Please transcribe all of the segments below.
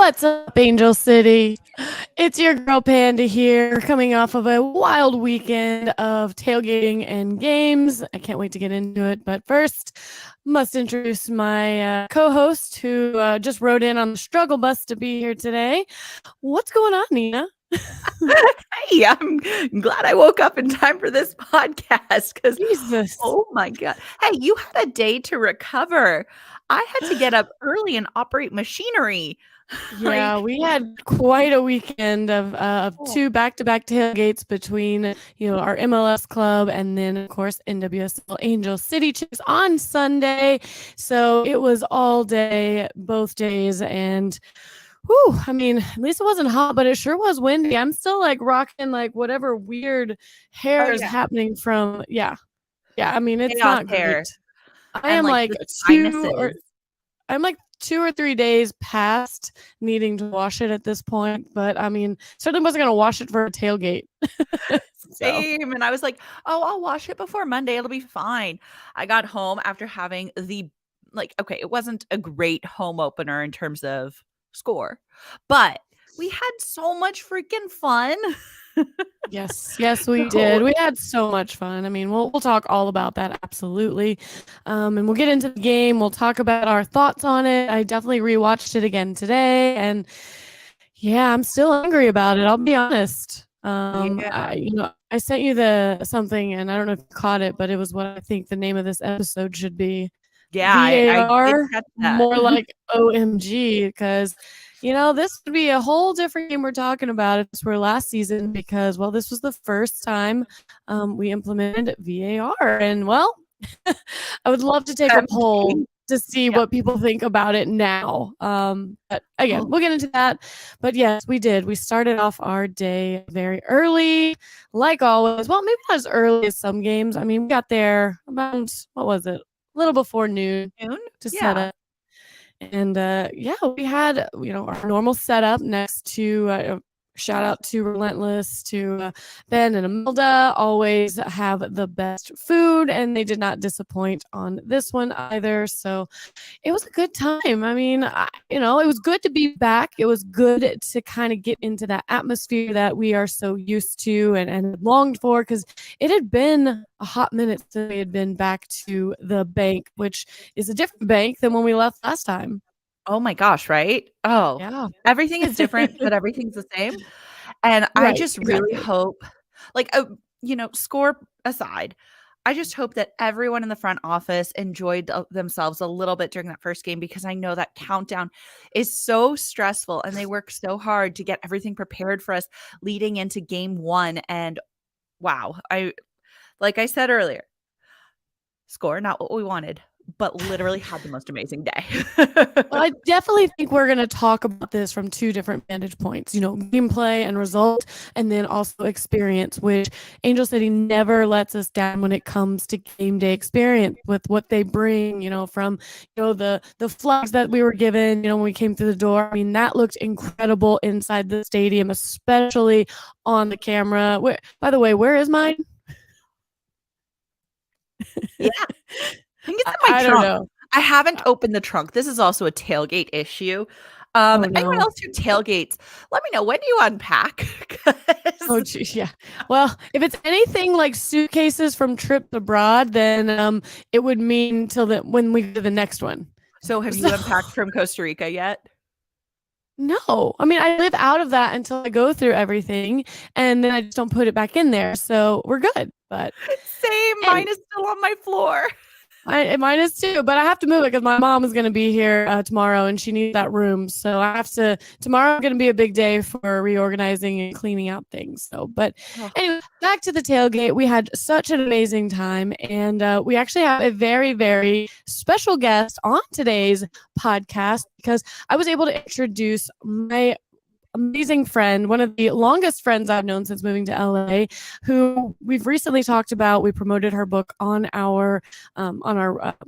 What's up, Angel City? It's your girl Panda here, coming off of a wild weekend of tailgating and games. I can't wait to get into it, but first, must introduce my co-host who just rode in on the struggle bus to be here today. What's going on, Nina? Hey, I'm glad I woke up in time for this podcast because, Jesus. oh my God. Hey, you had a day to recover. I had to get up early and operate machinery. Yeah, we had quite a weekend of two back-to-back tailgates between, our MLS club and then, of course, NWSL Angel City Chiefs on Sunday. So it was all day, both days. And, whew, I mean, at least it wasn't hot, but it sure was windy. I'm still like rocking like whatever weird hair is happening from, yeah. I mean, it's chaos not hair. great. I am like I'm like 2 or 3 days past needing to wash it at this point, but I mean, certainly wasn't going to wash it for a tailgate. Same. And I was like, oh, I'll wash it before Monday. It'll be fine. I got home after having okay, it wasn't a great home opener in terms of score, but we had so much freaking fun. Yes, we did. We had so much fun. I mean, we'll talk all about that, absolutely. And we'll get into the game. We'll talk about our thoughts on it. I definitely rewatched it again today, and yeah, I'm still angry about it. I'll be honest. I sent you something, and I don't know if you caught it, but it was what I think the name of this episode should be. Yeah, VAR, I did catch that. more like OMG, because this would be a whole different game we're talking about if this were last season, because this was the first time we implemented VAR, and I would love to take a poll to see what people think about it now. But again, we'll get into that. But yes, we did. We started off our day very early, like always. Well, maybe not as early as some games. I mean, we got there about, what was it? A little before noon to set up. And we had, our normal setup next to shout out to Relentless, to Ben and Imelda, always have the best food, and they did not disappoint on this one either. So it was a good time. I mean, it was good to be back. It was good to kind of get into that atmosphere that we are so used to and longed for, because it had been a hot minute since we had been back to the bank, which is a different bank than when we left last time. Oh my gosh, right? Oh, yeah. Everything is different, but everything's the same. And I just really hope, score aside, I just hope that everyone in the front office enjoyed themselves a little bit during that first game, because I know that countdown is so stressful and they work so hard to get everything prepared for us leading into game one. And wow, like I said earlier, score, not what we wanted, but literally had the most amazing day. Well, I definitely think we're going to talk about this from two different vantage points, gameplay and result, and then also experience, which Angel City never lets us down when it comes to game day experience with what they bring, from, the flags that we were given, when we came through the door. I mean, that looked incredible inside the stadium, especially on the camera. By the way, where is mine? Yeah. I think it's in my trunk. Don't know. I haven't opened the trunk. This is also a tailgate issue. Anyone else who tailgates, let me know, when do you unpack? Oh, geez, yeah. Well, if it's anything like suitcases from trips abroad, then it would mean when we do the next one. So have you unpacked from Costa Rica yet? No. I mean, I live out of that until I go through everything, and then I just don't put it back in there. So we're good. But same. Mine is still on my floor. Mine is too, but I have to move it because my mom is going to be here tomorrow, and she needs that room. So tomorrow is going to be a big day for reorganizing and cleaning out things. So, but anyway, back to the tailgate. We had such an amazing time, and we actually have a very, very special guest on today's podcast, because I was able to introduce my amazing friend, one of the longest friends I've known since moving to LA, who we've recently talked about. We promoted her book on our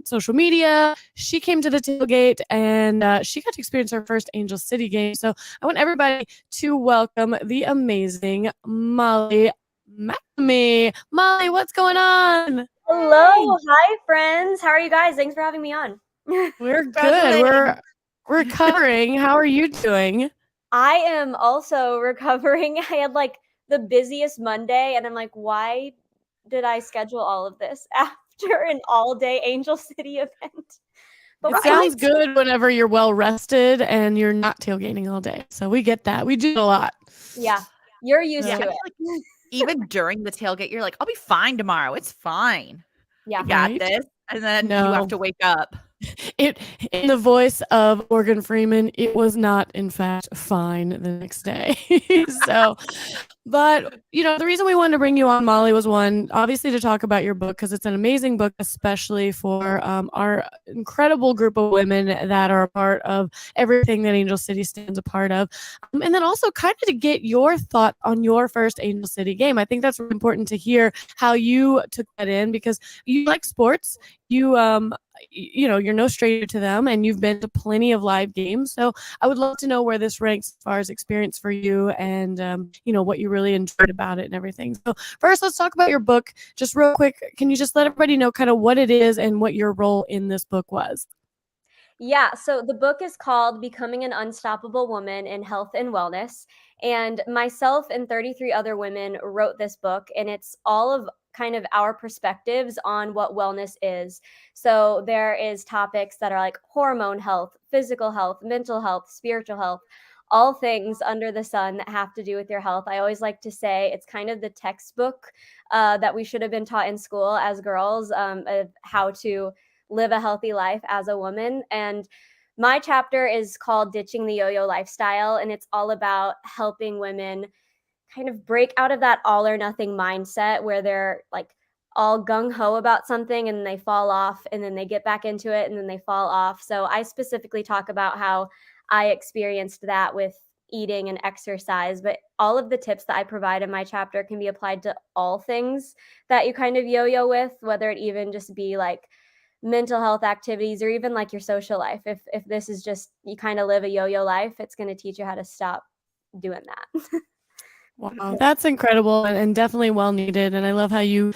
social media. She came to the tailgate, and she got to experience her first Angel City game. So I want everybody to welcome the amazing Molly McNamee. Molly, what's going on? Hello. Hi, friends. How are you guys? Thanks for having me on. We're good. Recovering. How are you doing? I am also recovering. I had like the busiest Monday, and I'm like, why did I schedule all of this after an all-day Angel City event? But It we're sounds fine. good whenever you're well rested and you're not tailgating all day. So we get that. We do it a lot. Yeah, you're used Yeah, to like, it. even during the tailgate, you're like, "I'll be fine tomorrow. It's fine. I Yeah. got Right? this." And then you have No. to wake up. It in the voice of Morgan Freeman, it was not in fact fine the next day. So but, the reason we wanted to bring you on, Molly, was one, obviously to talk about your book because it's an amazing book, especially for our incredible group of women that are a part of everything that Angel City stands a part of. And then also kind of to get your thought on your first Angel City game. I think that's really important to hear how you took that in because you like sports. You're no stranger to them and you've been to plenty of live games. So I would love to know where this ranks as far as experience for you and, what you really enjoyed about it and everything. So first, let's talk about your book. Just real quick, can you just let everybody know kind of what it is and what your role in this book was? Yeah, so the book is called Becoming an Unstoppable Woman in Health and Wellness. And myself and 33 other women wrote this book, and it's all of kind of our perspectives on what wellness is. So there is topics that are like hormone health, physical health, mental health, spiritual health, all things under the sun that have to do with your health. I always like to say it's kind of the textbook that we should have been taught in school as girls of how to live a healthy life as a woman. And my chapter is called Ditching the Yo-Yo Lifestyle, and it's all about helping women kind of break out of that all or nothing mindset where they're like all gung ho about something and they fall off and then they get back into it and then they fall off. So I specifically talk about how I experienced that with eating and exercise, but all of the tips that I provide in my chapter can be applied to all things that you kind of yo-yo with, whether it even just be like mental health activities or even like your social life. If this is just you kind of live a yo-yo life, it's going to teach you how to stop doing that. Wow, that's incredible and definitely well needed. And I love how you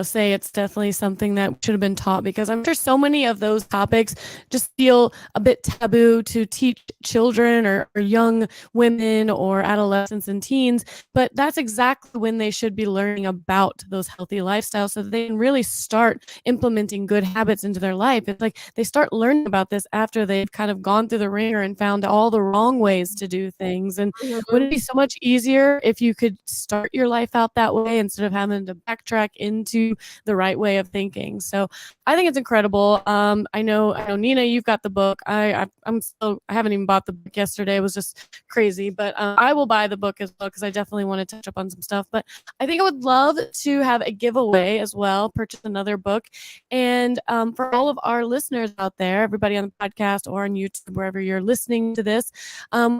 say it's definitely something that should have been taught because I'm sure so many of those topics just feel a bit taboo to teach children or young women or adolescents and teens. But that's exactly when they should be learning about those healthy lifestyles so that they can really start implementing good habits into their life. It's like they start learning about this after they've kind of gone through the ringer and found all the wrong ways to do things. And wouldn't it be so much easier if you could start your life out that way instead of having to backtrack into the right way of thinking? So I think it's incredible. I know, Nina, you've got the book. I haven't even bought the book yesterday. It was just crazy, but I will buy the book as well because I definitely want to touch up on some stuff. But I think I would love to have a giveaway as well. Purchase another book, and for all of our listeners out there, everybody on the podcast or on YouTube, wherever you're listening to this,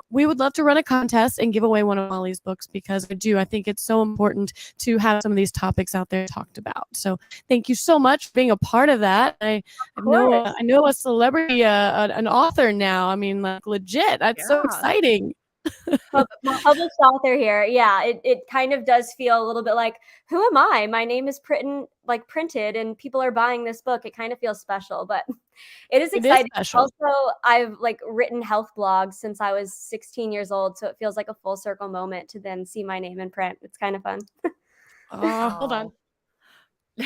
we would love to run a contest and give away one of Molly's books because I think it's so important to have some of these topics out there talked about. So thank you so much for being a part of that. Of course. I know a celebrity, an author now. I mean, like legit. That's so Yeah. exciting. Published author here. Yeah, it kind of does feel a little bit like, who am I? My name is printed and people are buying this book. It kind of feels special, but it is It is exciting. special. Also, I've like written health blogs since I was 16 years old, so it feels like a full circle moment to then see my name in print. It's kind of fun. Hold on. Oh.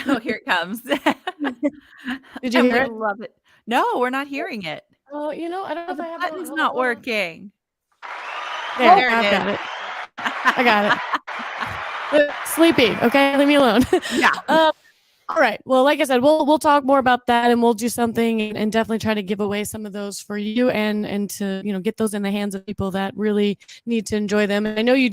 Oh, here it comes. Did you And hear we it? love it. No, we're not hearing it. Oh, I don't know Oh, if the I have it on. button's Hold on, not hold on. working. There, There it I've is. got it. I got it. Sleepy. Okay, leave me alone. Yeah. All right. Well, like I said, we'll talk more about that, and we'll do something, and definitely try to give away some of those for you, and to get those in the hands of people that really need to enjoy them. And I know you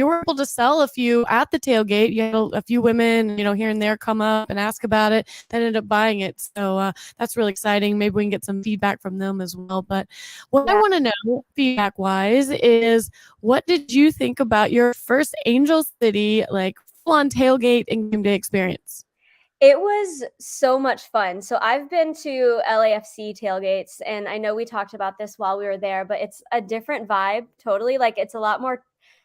were able to sell a few at the tailgate. You had a few women, here and there come up and ask about it, that ended up buying it. So that's really exciting. Maybe we can get some feedback from them as well. But what I Yeah. want to know, feedback wise, is what did you think about your first Angel City like full on tailgate and game day experience? It was so much fun. So I've been to LAFC tailgates, and I know we talked about this while we were there, but it's a different vibe totally. Like it's a lot more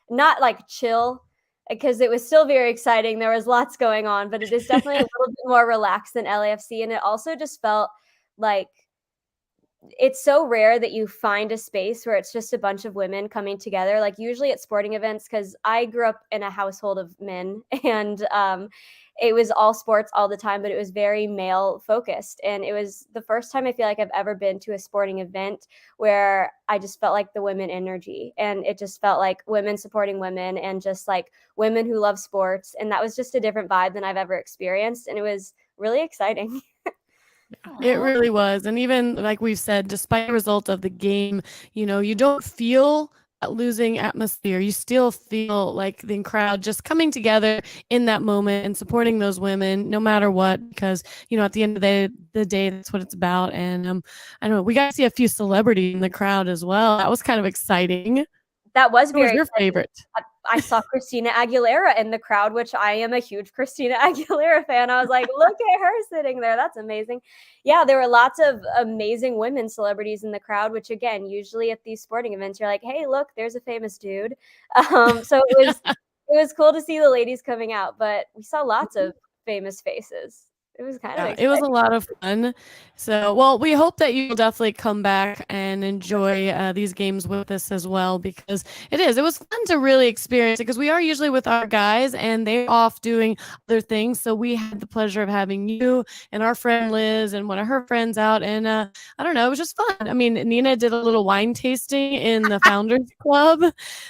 not like chill because it was still very exciting. There was lots going on, but it is definitely a little bit more relaxed than LAFC. And it also just felt like it's so rare that you find a space where it's just a bunch of women coming together. Like usually at sporting events, because I grew up in a household of men, and it was all sports all the time, but it was very male focused. And it was the first time I feel like I've ever been to a sporting event where I just felt like the women energy, and it just felt like women supporting women and just like women who love sports. And that was just a different vibe than I've ever experienced. And it was really exciting. It really was. And even like we've said, despite the result of the game, you don't feel that losing atmosphere. You still feel like the crowd just coming together in that moment and supporting those women no matter what, because, at the end of the day, that's what it's about. And I don't know, we got to see a few celebrities in the crowd as well. That was kind of exciting. That was Who was very your exciting. favorite? I saw Christina Aguilera in the crowd, which I am a huge Christina Aguilera fan. I was like, look at her sitting there. That's amazing. Yeah, there were lots of amazing women celebrities in the crowd, which again, usually at these sporting events, you're like, hey, look, there's a famous dude. So it was cool to see the ladies coming out, but we saw lots of famous faces. It was kind of exciting. It was a lot of fun. So, well, we hope that you will definitely come back and enjoy these games with us as well, because it was fun to really experience it, because we are usually with our guys and they're off doing other things. So we had the pleasure of having you and our friend Liz and one of her friends out. And I don't know, it was just fun. I mean, Nina did a little wine tasting in the Founders Club.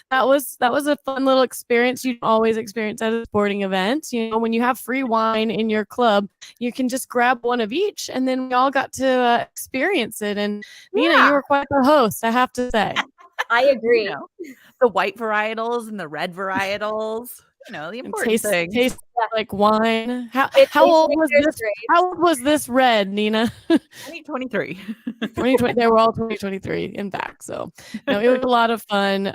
That was a fun little experience you don't always experience at a sporting event. When you have free wine in your club, you can just grab one of each, and then we all got to experience it. And Nina, you were quite the host, I have to say. I agree. The white varietals and the red varietals, the important thing. Taste like wine. How old was this? How old was this red, Nina? 2023. 2020. They were all 2023 in fact. So no, it was a lot of fun.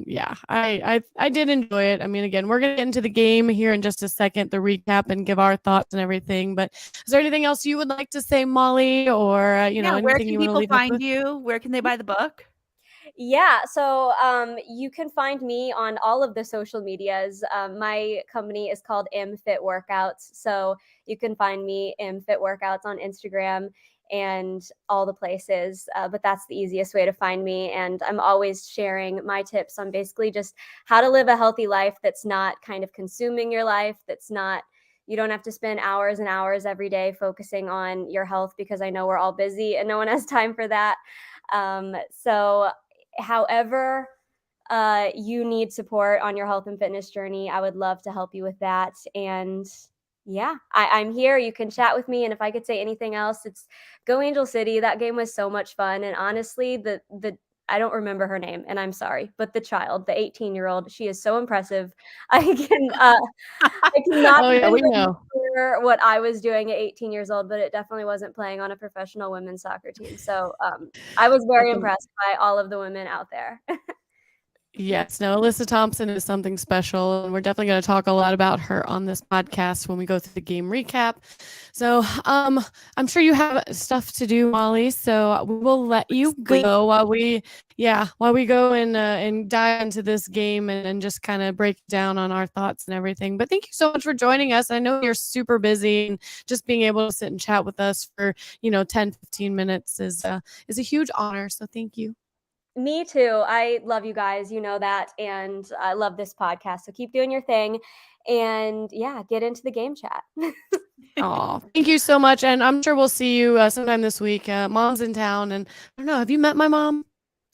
Yeah, I did enjoy it. I mean, again, we're gonna get into the game here in just a second, the recap and give our thoughts and everything. But is there anything else you would like to say, Molly, or anything where can you want to people leave find you? Where can they buy the book? Yeah, so you can find me on all of the social medias. My company is called MFit Workouts, so you can find me MFit Workouts on Instagram and all the places. But that's the easiest way to find me, and I'm always sharing my tips on basically just how to live a healthy life that's not kind of consuming your life. That's not You don't have to spend hours and hours every day focusing on your health, because I know we're all busy and no one has time for that. So however you need support on your health and fitness journey, I would love to help you with that. And yeah, I'm here. You can chat with me. And if I could say anything else, it's go Angel City. That game was so much fun. And honestly, the I don't remember her name, and I'm sorry, but the child, the 18-year-old, she is so impressive. I cannot even remember what I was doing at 18 years old, but it definitely wasn't playing on a professional women's soccer team. So I was very impressed by all of the women out there. Yes, no, Alyssa Thompson is something special, and we're definitely going to talk a lot about her on this podcast when we go through the game recap. So I'm sure you have stuff to do, Molly, so we will let you go while we go and dive into this game and just kind of break down on our thoughts and everything. But thank you so much for joining us. I know you're super busy, and just being able to sit and chat with us for 10, 15 minutes is a huge honor. So thank you. Me too. I love you guys. You know that. And I love this podcast. So keep doing your thing. And yeah, get into the game chat. Oh, thank you so much. And I'm sure we'll see you sometime this week. Mom's in town. And I don't know, have you met my mom?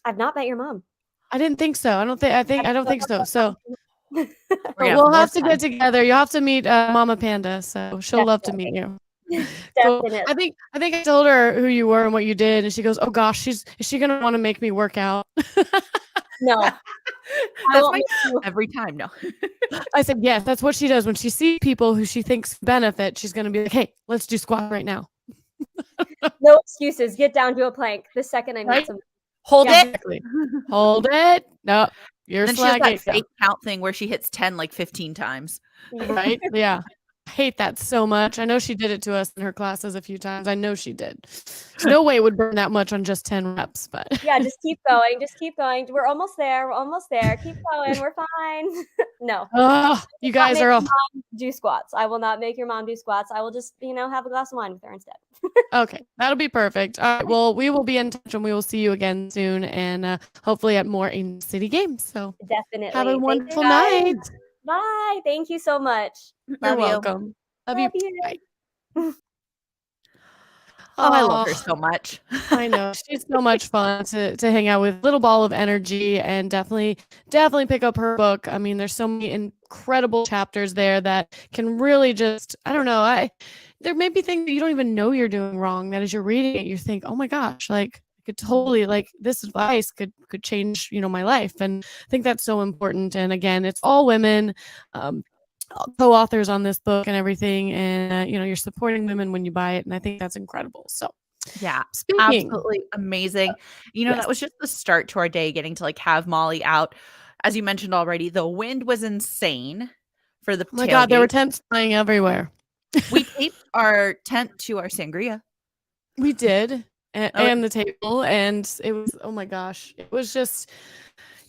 I've not met your mom. I didn't think so. I don't think so. So but we'll have to get together. You'll have to meet Mama Panda. So she'll love to meet you. Cool. I think I told her who you were and what you did, and she goes, "Oh gosh, is she gonna want to make me work out?" No, every time. No, I said yes. That's what she does when she sees people who she thinks benefit. She's gonna be like, "Hey, let's do squat right now." No excuses. Get down to a plank the second I meet someone. Hold it. Exactly. Hold it. No, you're then slacking. She has that fake count thing where she hits 10 like 15 times. Right? Yeah. hate that so much. I know she did it to us in her classes a few times. I know she did. There's no way it would burn that much on just 10 reps, but Yeah, just keep going. Just keep going. We're almost there. We're almost there. Keep going. We're fine. No. oh, you Not guys make are your all mom do squats. I will not make your mom do squats. I will just, have a glass of wine with her instead. okay. That'll be perfect. All right. Well, we will be in touch and we will see you again soon and hopefully at more Angel City games. So Definitely. have a Thank you, wonderful guys. night. Bye. Thank you so much. You're Love you. welcome. Love you. you. Bye. Oh, I love Aw. her so much. I know. She's so much fun to hang out with. Little ball of energy and definitely pick up her book. I mean, there's so many incredible chapters there that can really just, I don't know. There may be things that you don't even know you're doing wrong that as you're reading it, you think, oh my gosh, like I could totally like this advice could change, my life. And I think that's so important. And again, it's all women. Co-authors on this book and everything, and you're supporting women when you buy it, and I think that's incredible. So Yeah, speaking, absolutely amazing. yes. That was just the start to our day, getting to like have Molly out. As you mentioned already, the wind was insane for the Oh my God, there were tailgate. tents flying everywhere. We taped our tent to our sangria. We did, and, Oh, and the table, and it was, oh my gosh, it was just,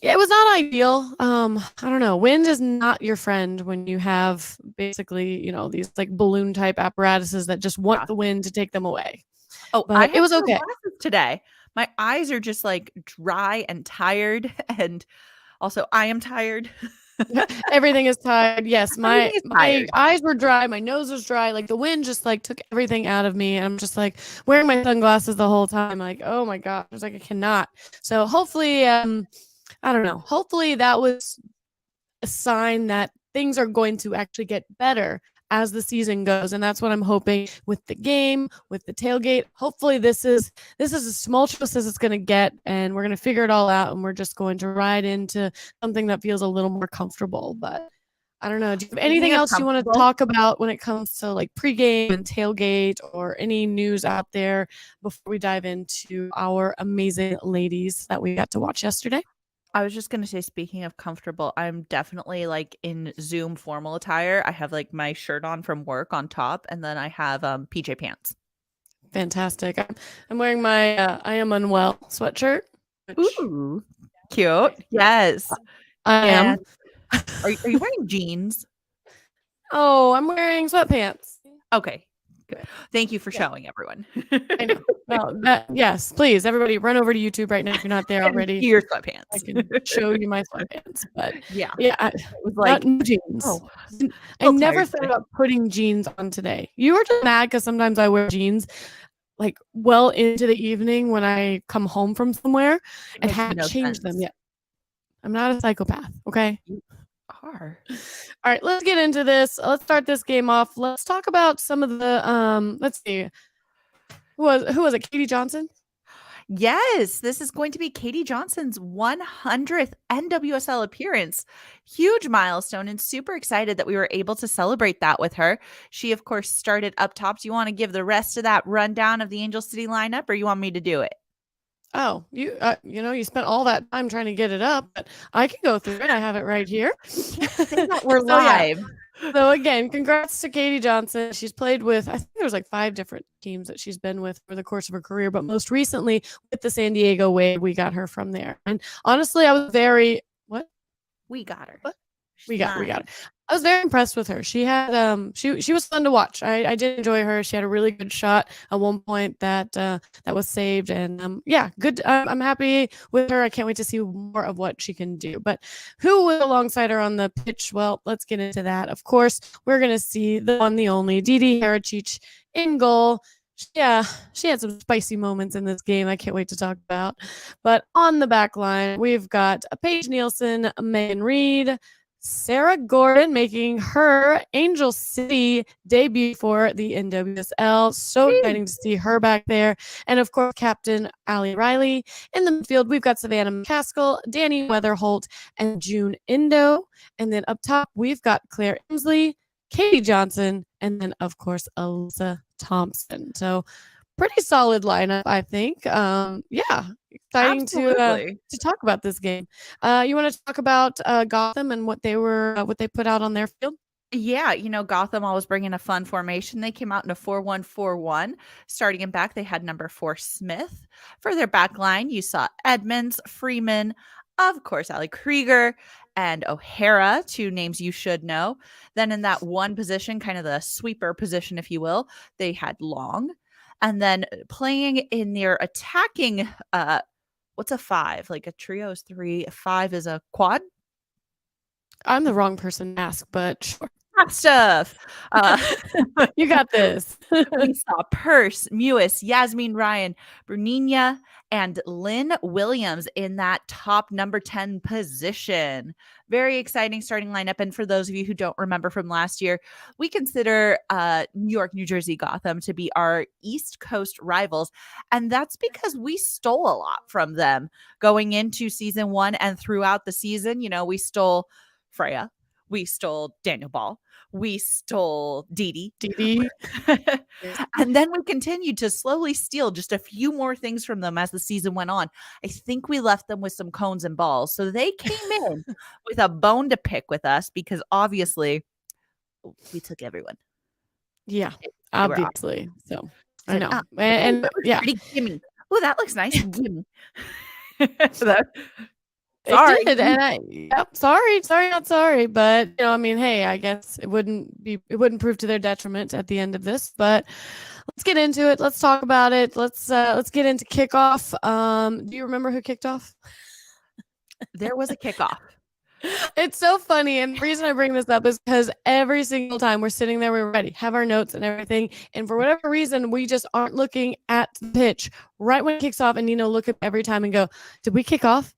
yeah, it was not ideal. I don't know. Wind is not your friend when you have basically, these like balloon type apparatuses that just want Yeah. the wind to take them away. Oh, But I it have was no okay. glasses today. My eyes are just like dry and tired, and also I am tired. Everything is tired. Yes, my Everything is my tired. eyes were dry, my nose was dry. Like the wind just like took everything out of me. And I'm just like wearing my sunglasses the whole time. Like, oh my gosh, I was like, I cannot. So hopefully, I don't know. Hopefully that was a sign that things are going to actually get better as the season goes, and that's what I'm hoping with the game, with the tailgate. Hopefully this is as tumultuous as it's going to get, and we're going to figure it all out, and we're just going to ride into something that feels a little more comfortable. But I don't know. Do you have anything else you want to talk about when it comes to like pregame and tailgate, or any news out there before we dive into our amazing ladies that we got to watch yesterday? I was just going to say, speaking of comfortable, I'm definitely like in Zoom formal attire. I have like my shirt on from work on top, and then I have PJ pants. Fantastic. I'm wearing my I am unwell sweatshirt. Ooh, cute. Yes. I am. Are you wearing jeans? Oh, I'm wearing sweatpants. Okay. Good. Thank you for showing everyone. I know. Well, yes, please, everybody run over to YouTube right now if you're not there already. Your sweatpants. I can show you my sweatpants. But yeah, it was like no jeans. Oh, I never thought about putting jeans on today. You were just mad because sometimes I wear jeans like well into the evening when I come home from somewhere and haven't changed them yet. I'm not a psychopath, okay? You are. All right, let's get into this. Let's start this game off. Let's talk about some of the let's see. Who was it? Katie Johnson? Yes, this is going to be Katie Johnson's 100th NWSL appearance. Huge milestone, and super excited that we were able to celebrate that with her. She, of course, started up top. Do you want to give the rest of that rundown of the Angel City lineup, or you want me to do it? Oh, you spent all that time trying to get it up, but I can go through it. I have it right here. We're live. So again, congrats to Katie Johnson. She's played with, I think there's like 5 different teams that she's been with for the course of her career, but most recently with the San Diego Wave, we got her from there. And honestly, I was very, what? We got her. What? We got her. I was very impressed with her. She had she was fun to watch. I did enjoy her. She had a really good shot at one point that was saved, and good. I'm happy with her. I can't wait to see more of what she can do. But who was alongside her on the pitch? Well, let's get into that. Of course, we're gonna see the one, the only Didi Herachich in goal. Yeah, she had some spicy moments in this game I can't wait to talk about. But on the back line, we've got Paige Nielsen, Megan Reed, Sarah Gordon making her Angel City debut for the NWSL. So exciting to see her back there. And of course, Captain Allie Riley. In the midfield, we've got Savannah McCaskill, Danny Weatherholt, and June Indo. And then up top, we've got Claire Emsley, Katie Johnson, and then, of course, Alyssa Thompson. So pretty solid lineup, I think. Exciting to talk about this game. You want to talk about Gotham and what they put out on their field? Yeah, Gotham always bringing a fun formation. They came out in a 4-1-4-1. Starting in back, they had number 4 Smith. For their back line, you saw Edmonds, Freeman, of course, Ali Krieger, and O'Hara, 2 names you should know. Then in that one position, kind of the sweeper position, if you will, they had Long. And then playing in their attacking, what's a 5? Like a trio is 3, a 5 is a quad? I'm the wrong person to ask, but sure. Hot stuff. You got this. We saw Purse, Mewis, Yasmin Ryan, Bruninha, and Lynn Williams in that top number 10 position. Very exciting starting lineup. And for those of you who don't remember from last year, we consider New York, New Jersey, Gotham to be our East Coast rivals. And that's because we stole a lot from them going into season 1 and throughout the season. We stole Freya. We stole Daniel Ball. We stole Dee Dee. And then we continued to slowly steal just a few more things from them as the season went on. I think we left them with some cones and balls. So they came in with a bone to pick with us because obviously we took everyone. Yeah, obviously. So I know. And yeah. Gimme. Oh, that looks nice. Gimme. Sorry. It did, and sorry, not sorry, but hey, I guess it wouldn't prove to their detriment at the end of this. But let's get into it. Let's talk about it. Let's get into kickoff. Do you remember who kicked off? There was a kickoff. It's so funny, and the reason I bring this up is because every single time we're sitting there, we're ready, have our notes and everything, and for whatever reason, we just aren't looking at the pitch right when it kicks off, and look at every time and go, "Did we kick off?"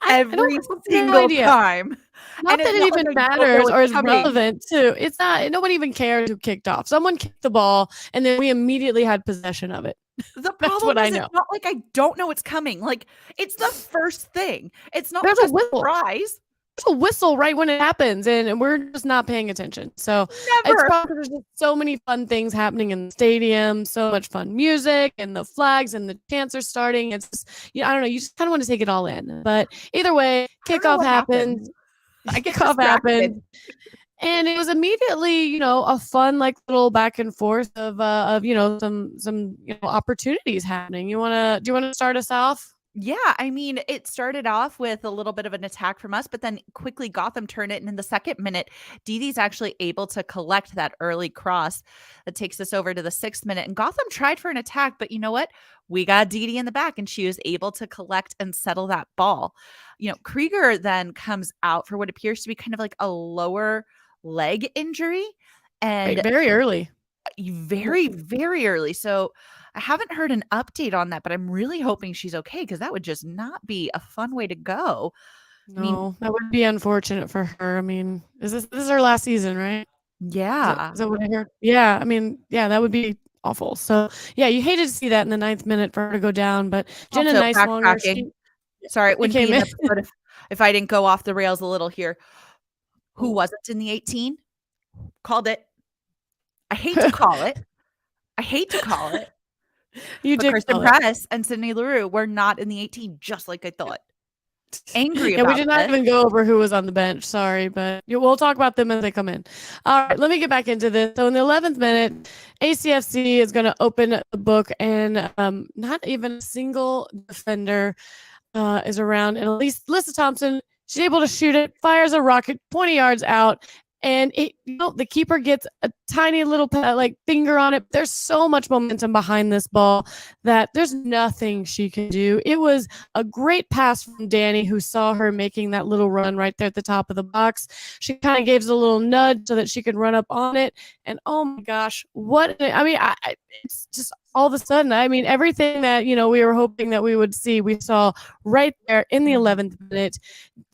Every single time. Not that it even matters or is relevant too. It's not. Nobody even cares who kicked off. Someone kicked the ball, and then we immediately had possession of it. The problem is it's not like I don't know it's coming. Like it's the first thing. It's not There's just a whistle. Surprise. There's a whistle right when it happens, and we're just not paying attention. So it's probably there's just so many fun things happening in the stadium, so much fun music, and the flags and the chants are starting. It's just, I don't know. You just kind of want to take it all in. But either way, kickoff happened. Kickoff happened. And it was immediately, a fun little back and forth of some opportunities happening. Do you want to start us off? Yeah, I mean, it started off with a little bit of an attack from us, but then quickly Gotham turned it. And in the second minute, Dee Dee's actually able to collect that early cross that takes us over to the 6th minute. And Gotham tried for an attack, but you know what? We got Dee Dee in the back, and she was able to collect and settle that ball. Krieger then comes out for what appears to be kind of like a lower leg injury. And very early. Very, very early. So I haven't heard an update on that, but I'm really hoping she's okay because that would just not be a fun way to go. No, that would be unfortunate for her. I mean, this is her last season, right? Yeah. Is that what I heard? Yeah. I mean, yeah, that would be awful. So yeah, you hated to see that in the 9th minute for her to go down, but Jenna Nicelonger. Sorry, it wouldn't be an episode if I didn't go off the rails a little here. Who wasn't in the 18? Called it. I hate to call it. You did. Kirsten Press and Sydney LaRue were not in the 18, just like I thought. Angry about we did not even go over who was on the bench. Sorry, but we'll talk about them as they come in. All right, let me get back into this. So in the 11th minute, ACFC is going to open the book, and not even a single defender is around. And at least Alyssa Thompson, she's able to shoot it, fires a rocket 20 yards out. And the keeper gets a tiny little finger on it. There's so much momentum behind this ball that there's nothing she can do. It was a great pass from Danny, who saw her making that little run right there at the top of the box. She kind of gave us a little nudge so that she could run up on it. And oh my gosh, it's just all of a sudden, everything that, we were hoping that we would see, we saw right there in the 11th minute.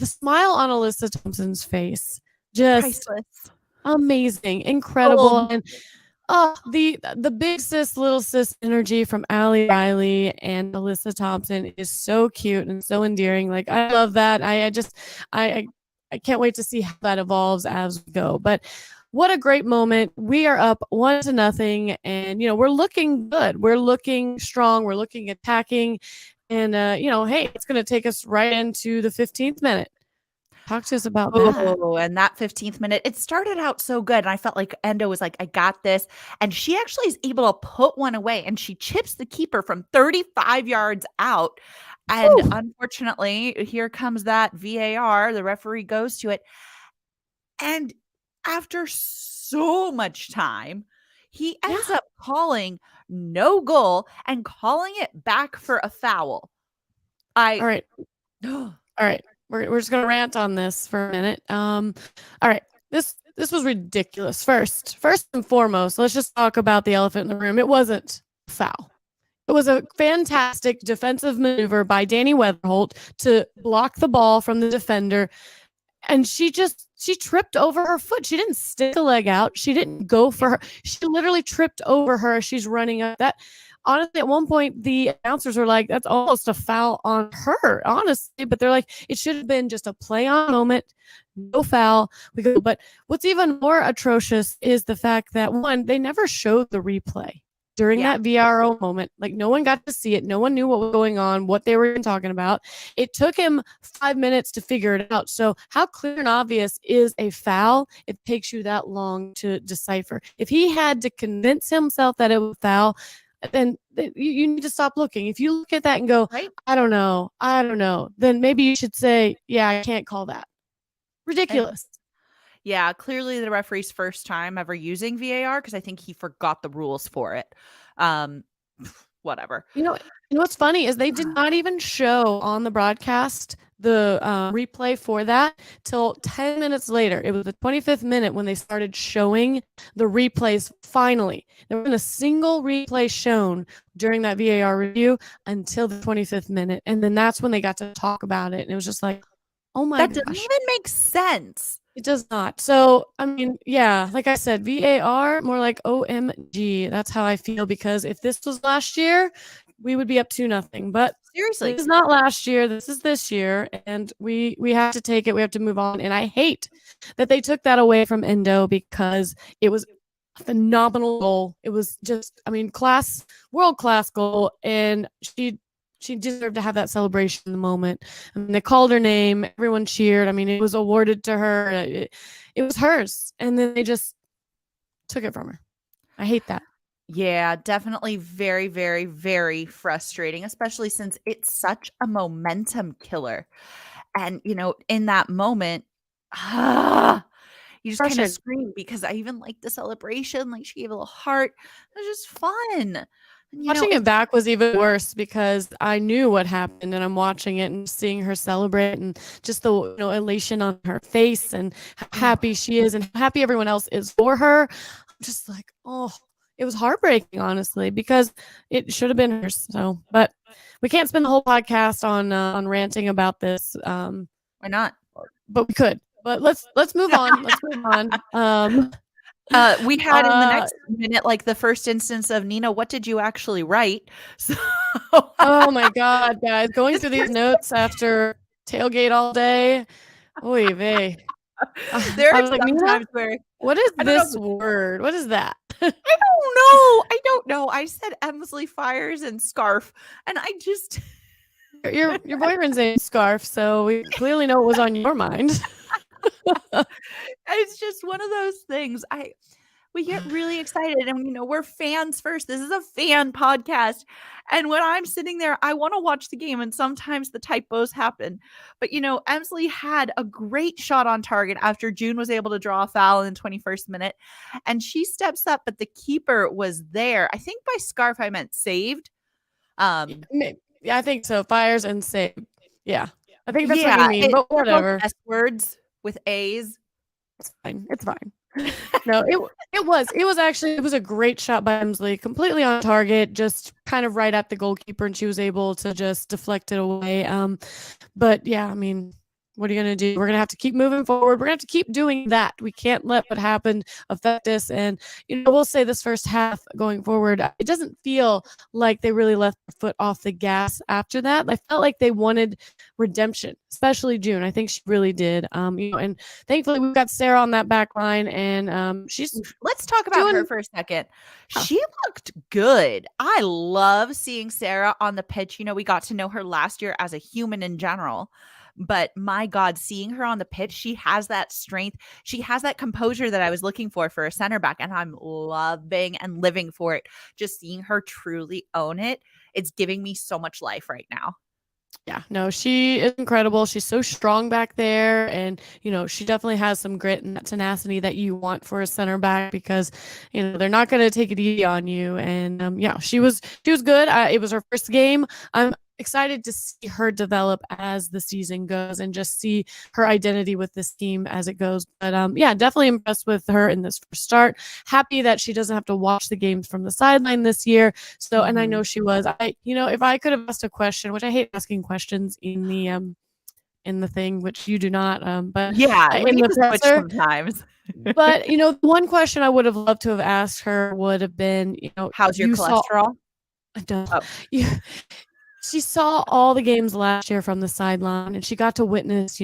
The smile on Alyssa Thompson's face. Just priceless. Amazing, incredible, and the big sis, little sis energy from Allie Riley and Alyssa Thompson is so cute and so endearing. I love that. I can't wait to see how that evolves as we go. But what a great moment! We are up 1-0, and we're looking good. We're looking strong. We're looking attacking, and hey, it's going to take us right into the 15th minute. Talk to us about that. Oh, and that 15th minute, it started out so good, and I felt like Endo was like, "I got this," and she actually is able to put one away, and she chips the keeper from 35 yards out, and Woo! unfortunately, here comes that VAR, the referee goes to it, and after so much time, he ends Yeah. up calling no goal and calling it back for a foul. All right. All right. We're just gonna rant on this for a minute. All right. This was ridiculous. First and foremost, let's just talk about the elephant in the room. It wasn't a foul. It was a fantastic defensive maneuver by Danny Weatherholt to block the ball from the defender. And she tripped over her foot. She didn't stick a leg out. She didn't go for her. She literally tripped over her as she's running up. That honestly, at one point, the announcers were like, that's almost a foul on her, honestly. But they're like, it should have been just a play on moment, no foul. We go. But what's even more atrocious is the fact that, one, they never showed the replay during that VRO moment. Like, no one got to see it. No one knew what was going on, what they were even talking about. It took him 5 minutes to figure it out. So how clear and obvious is a foul? It takes you that long to decipher. If he had to convince himself that it was foul, then you need to stop looking. If you look at that and go, Right? I don't know, then maybe you should say, yeah, I can't call that. Ridiculous. Yeah, clearly the referee's first time ever using VAR, because I think he forgot the rules for it. Whatever. You know what's funny is they did not even show on the broadcast the replay for that till 10 minutes later. It was the 25th minute when they started showing the replays finally. There wasn't a single replay shown during that VAR review until the 25th minute. And then that's when they got to talk about it. And it was just like, oh my gosh. That doesn't even make sense. It does not. So, I mean, yeah, like I said, VAR, more like OMG. That's how I feel, because if this was last year, we would be up 2-0. But Seriously. this is not last year. This is this year. And we have to take it. We have to move on. And I hate that they took that away from Endo, because it was a phenomenal goal. It was just, I mean, world-class goal. And she deserved to have that celebration in the moment. I mean, they called her name. Everyone cheered. I mean, it was awarded to her. It was hers. And then they just took it from her. I hate that. Yeah, definitely very, very, very frustrating, especially since it's such a momentum killer. And, in that moment, you just kind of Frustrated. scream, because I even liked the celebration. Like, she gave a little heart. It was just fun. And, Watching it back was even worse, because I knew what happened, and I'm watching it and seeing her celebrate, and just the elation on her face, and how happy she is, and how happy everyone else is for her. I'm just like, oh, it was heartbreaking, honestly, because it should have been hers. So, but we can't spend the whole podcast on ranting about this. Why not? But we could. But let's move on. Let's move on. We had in the next minute, like, the first instance of, Nina, what did you actually write? So oh my God, guys, going through these notes after tailgate all day. Oy vey. There I are was like, sometimes Nina, where what is I don't this know. word? What is that? I don't know. I said Emsley Fires and scarf, and I just Your boyfriend's name is Scarf, so we clearly know what was on your mind. it's just one of those things. We get really excited, and we're fans first. This is a fan podcast. And when I'm sitting there, I want to watch the game, and sometimes the typos happen. But Emsley had a great shot on target after June was able to draw a foul in the 21st minute. And she steps up, but the keeper was there. I think by scarf I meant saved. Yeah, I think so. Fires and save. Yeah. I think that's what you mean, but whatever. S words with A's. It's fine. It's fine. No, it was a great shot by Emsley, completely on target, just kind of right at the goalkeeper, and she was able to just deflect it away. But yeah, I mean, what are you going to do? We're going to have to keep moving forward. We're going to have to keep doing that. We can't let what happened affect us. And, we'll say this first half going forward, it doesn't feel like they really left their foot off the gas after that. I felt like they wanted redemption, especially June. I think she really did. And thankfully we've got Sarah on that back line, and let's talk about her for a second. She looked good. I love seeing Sarah on the pitch. We got to know her last year as a human in general. But my God, seeing her on the pitch, she has that strength. She has that composure that I was looking for a center back, and I'm loving and living for it. Just seeing her truly own it, it's giving me so much life right now. Yeah, no, she is incredible. She's so strong back there. And, she definitely has some grit and that tenacity that you want for a center back because, they're not going to take it easy on you. And yeah, she was good. It was her first game. I'm excited to see her develop as the season goes and just see her identity with this team as it goes. But yeah, definitely impressed with her in this first start. Happy that she doesn't have to watch the games from the sideline this year. So, and I know she was. If I could have asked a question, which I hate asking questions in the thing, which you do not, but yeah, we in need the to switch presser. sometimes. But one question I would have loved to have asked her would have been, how's your cholesterol? I don't. Oh. Yeah. She saw all the games last year from the sideline, and she got to witness,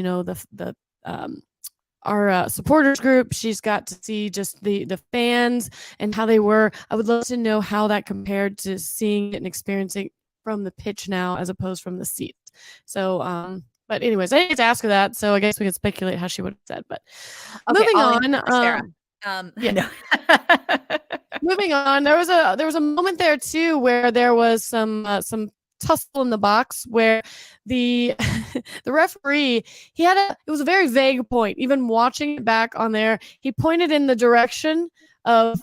our supporters group. She's got to see just the fans and how they were. I would love to know how that compared to seeing it and experiencing from the pitch now as opposed from the seat. So, but anyways, I didn't get to ask her that, so I guess we can speculate how she would have said. But okay, moving I'll on, yeah. No. Moving on, there was a moment there too where there was some tussle in the box where the the referee, it was a very vague point. Even watching it back on there, he pointed in the direction of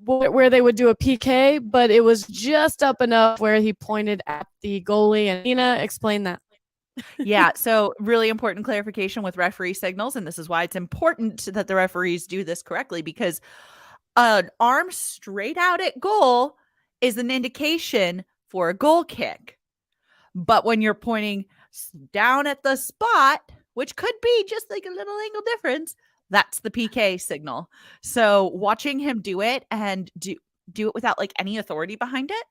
where they would do a PK, but it was just up enough where he pointed at the goalie. And Nina, explain that. Yeah, so really important clarification with referee signals, and this is why it's important that the referees do this correctly, because an arm straight out at goal is an indication for a goal kick. But when you're pointing down at the spot, which could be just like a little angle difference, that's the PK signal. So watching him do it and do it without like any authority behind it.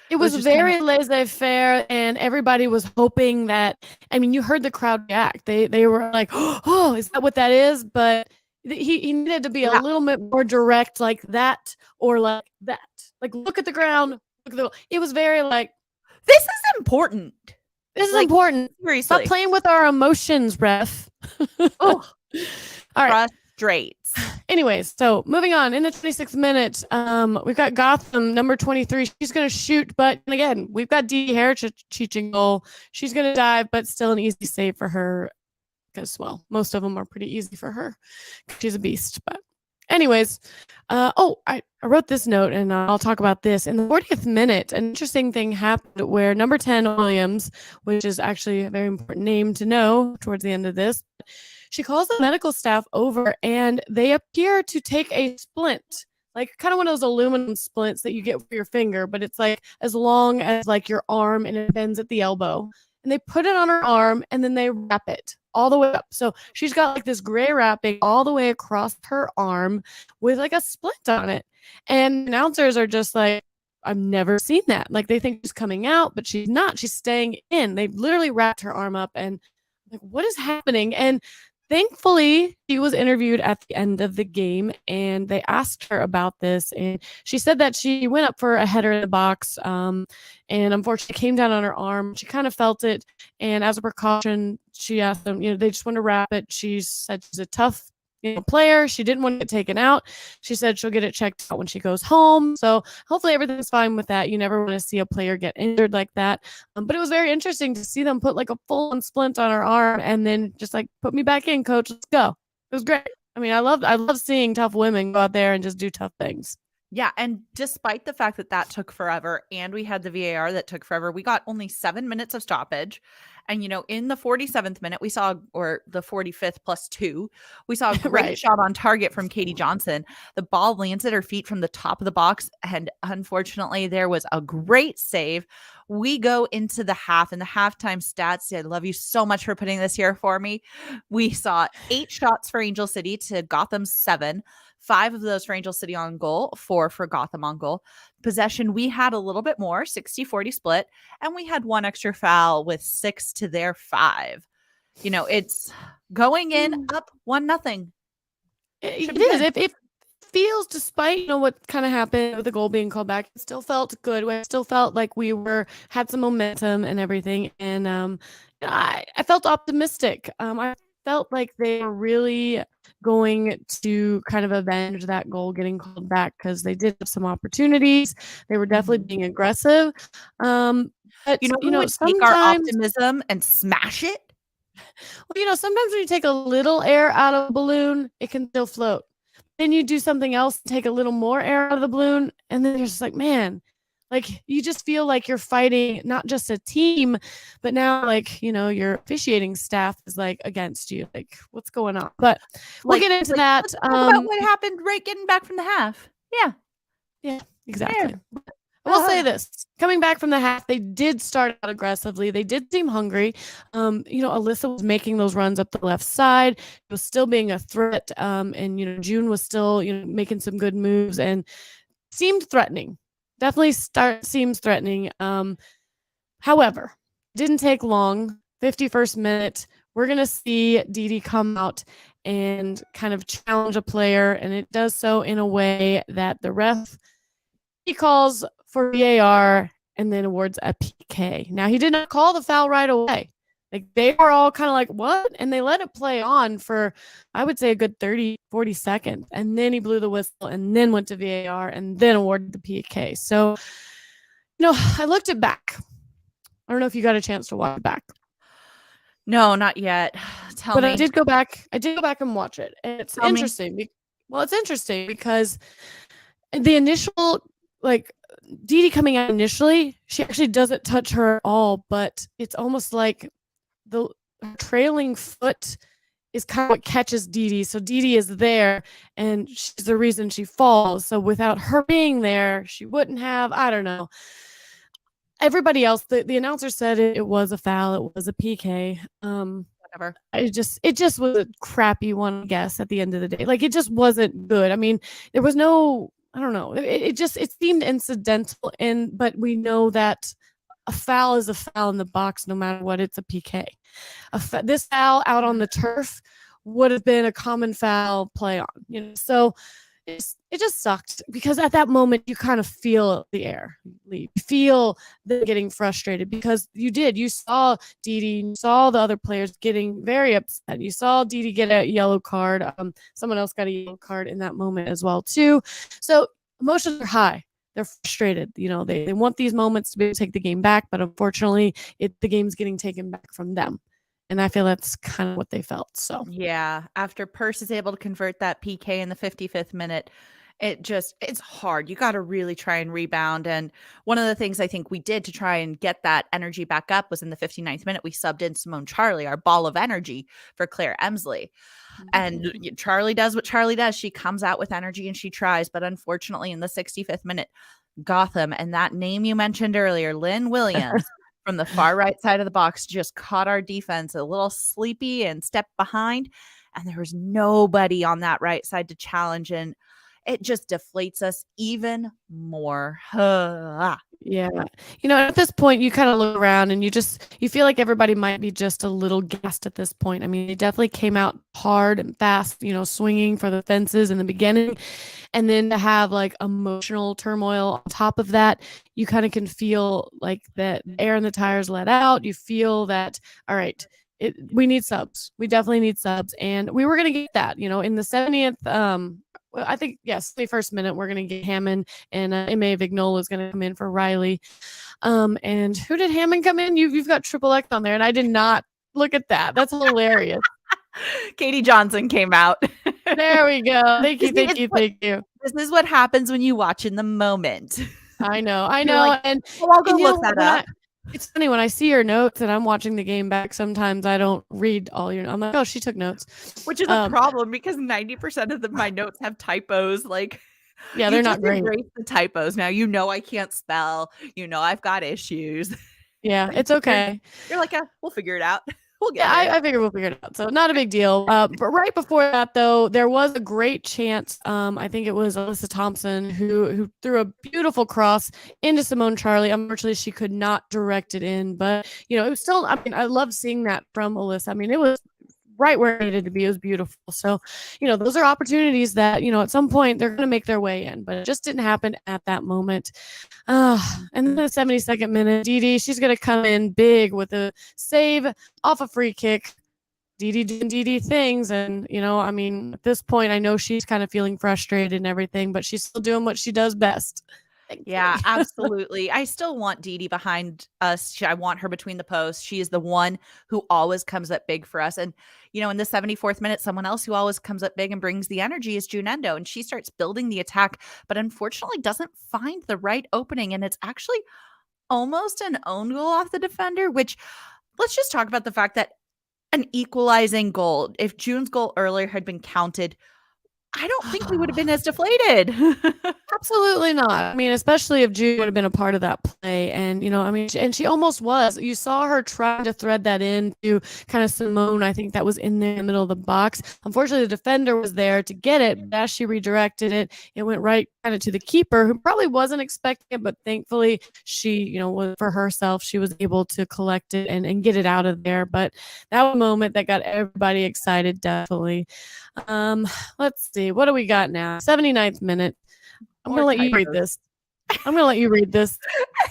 It was very laissez-faire, and everybody was hoping that. I mean, you heard the crowd react. They were like, "Oh, is that what that is?" But he needed to be a little bit more direct, like that or like that. Like, look at the ground. It was very like, this is important. This is important. Seriously, stop playing with our emotions, ref. Oh, all right. Frustrates. Anyways, so moving on in the 26th minute, we've got Gotham number 23. She's going to shoot, but again, we've got Dee Herich goal. She's going to dive, but still an easy save for her because, well, most of them are pretty easy for her. She's a beast. But anyways, I wrote this note, and I'll talk about this. In the 40th minute, an interesting thing happened where number 10, Williams, which is actually a very important name to know towards the end of this, she calls the medical staff over, and they appear to take a splint, like kind of one of those aluminum splints that you get for your finger, but it's like as long as like your arm, and it bends at the elbow. And they put it on her arm, and then they wrap it all the way up. So she's got like this gray wrapping all the way across her arm with like a splint on it. And announcers are just like, I've never seen that. Like they think she's coming out, but she's not. She's staying in. They literally wrapped her arm up, and like, what is happening? And thankfully, she was interviewed at the end of the game, and they asked her about this. And she said that she went up for a header in the box, and unfortunately came down on her arm. She kind of felt it, and as a precaution, she asked them, they just want to wrap it. She said she's a tough player. She didn't want it taken out. She said she'll get it checked out when she goes home. So hopefully everything's fine with that. You never want to see a player get injured like that. But it was very interesting to see them put like a full-on splint on her arm and then just like, put me back in, coach. Let's go. It was great. I mean, I love seeing tough women go out there and just do tough things. Yeah, and despite the fact that took forever, and we had the VAR that took forever, we got only 7 minutes of stoppage. And, in the 47th minute, or the 45th plus 2, we saw a great shot on target from Katie Johnson. The ball lands at her feet from the top of the box, and unfortunately, there was a great save. We go into the half, and the halftime stats, I love you so much for putting this here for me. We saw 8 shots for Angel City to Gotham's 7. 5 of those for Angel City on goal, 4 for Gotham on goal. Possession, we had a little bit more, 60-40 split, and we had 1 extra foul with 6 to their 5. It's going in up 1-0. It is. It feels, despite what kind of happened with the goal being called back, it still felt good. It still felt like we had some momentum and everything. And I felt optimistic. I felt like they were really going to kind of avenge that goal getting called back because they did have some opportunities. They were definitely being aggressive. But, You know who would take our sometimes, optimism and smash it? sometimes when you take a little air out of a balloon, it can still float. Then you do something else, take a little more air out of the balloon, and then you're just like, man, like you just feel like you're fighting not just a team, but now like, your officiating staff is like against you. Like, what's going on? But we'll get into that. Let's talk about what happened right getting back from the half. Yeah, exactly. Yeah. I will say this, coming back from the half, they did start out aggressively. They did seem hungry. Alyssa was making those runs up the left side. It was still being a threat. And June was still, making some good moves and seemed threatening. Definitely seems threatening. However, didn't take long. 51st minute, we're going to see Didi come out and kind of challenge a player, and it does so in a way that the ref, he calls for VAR and then awards a PK. Now, he did not call the foul right away. Like, they were all kind of like, what? And they let it play on for, I would say, a good 30, 40 seconds. And then he blew the whistle and then went to VAR and then awarded the PK. So, I looked it back. I don't know if you got a chance to watch it back. No, not yet. Tell me. I did go back and watch it. And it's interesting. Well, it's interesting because the initial, like, Didi coming out initially, she actually doesn't touch her at all, but it's almost like the trailing foot is kind of what catches Didi. So Didi is there and she's the reason she falls. So without her being there, she wouldn't have, I don't know. Everybody else, the announcer said it was a foul. It was a PK. Whatever. It just was a crappy one, I guess, at the end of the day. Like, it just wasn't good. I mean, there was no, I don't know. It seemed incidental, but we know that a foul is a foul in the box, no matter what. It's a PK. This foul out on the turf would have been a common foul play on. So it just sucked because at that moment you kind of feel the air leave. You feel them getting frustrated because you saw Didi, you saw the other players getting very upset. You saw Didi get a yellow card. Someone else got a yellow card in that moment as well too. So emotions are high. They're frustrated. They want these moments to be able to take the game back, but unfortunately, the game's getting taken back from them. And I feel that's kind of what they felt. So yeah, after Purse is able to convert that PK in the 55th minute, it's hard. You got to really try and rebound. And one of the things I think we did to try and get that energy back up was in the 59th minute, we subbed in Simone Charlie, our ball of energy, for Claire Emsley. And Charlie does what Charlie does. She comes out with energy and she tries. But unfortunately, in the 65th minute, Gotham, and that name you mentioned earlier, Lynn Williams, from the far right side of the box, just caught our defense a little sleepy and stepped behind. And there was nobody on that right side to challenge. And it just deflates us even more. Yeah. At this point, you kind of look around and you feel like everybody might be just a little gassed at this point. I mean, they definitely came out hard and fast, swinging for the fences in the beginning. And then to have like emotional turmoil on top of that, you kind of can feel like that air in the tires let out. You feel that, all right, we need subs. We definitely need subs. And we were going to get that, in the 70th, I think, yes, the first minute we're going to get Hammond and M.A. Vignola is going to come in for Riley. And who did Hammond come in? You've got Triple X on there, and I did not look at that. That's hilarious. Katie Johnson came out. There we go. Thank you. This is what happens when you watch in the moment. I know. Like, and I'll go look that up. It's funny when I see your notes and I'm watching the game back. Sometimes I don't read all your. I'm like, oh, she took notes, which is a problem because 90% of my notes have typos. Like, yeah, they're not great. Embrace the typos now. I can't spell. I've got issues. Yeah, it's okay. You're like, we'll figure it out. We'll get it. I figure we'll figure it out. So not a big deal. But right before that, though, there was a great chance. I think it was Alyssa Thompson who threw a beautiful cross into Simone Charlie. Unfortunately, she could not direct it in. But, it was still, I mean, I love seeing that from Alyssa. I mean, it was right where it needed to be. It was beautiful. So, those are opportunities that, at some point they're going to make their way in, but it just didn't happen at that moment. And then the 72nd minute, Didi, she's going to come in big with a save off a free kick. Didi doing Didi things. And, at this point, I know she's kind of feeling frustrated and everything, but she's still doing what she does best. Yeah, absolutely. I still want Didi behind us. I want her between the posts. She is the one who always comes up big for us. And, in the 74th minute, someone else who always comes up big and brings the energy is June Endo. And she starts building the attack, but unfortunately doesn't find the right opening. And it's actually almost an own goal off the defender, which let's just talk about the fact that an equalizing goal, if June's goal earlier had been counted, I don't think we would have been as deflated. Absolutely not. I mean, especially if June would have been a part of that play. And, and she almost was. You saw her trying to thread that into kind of Simone. I think that was in the middle of the box. Unfortunately, the defender was there to get it. But as she redirected it, it went right kind of to the keeper, who probably wasn't expecting it. But thankfully, she, for herself, she was able to collect it and get it out of there. But that was a moment that got everybody excited, definitely. Let's see. What do we got now? 79th minute. I'm going to let you read this.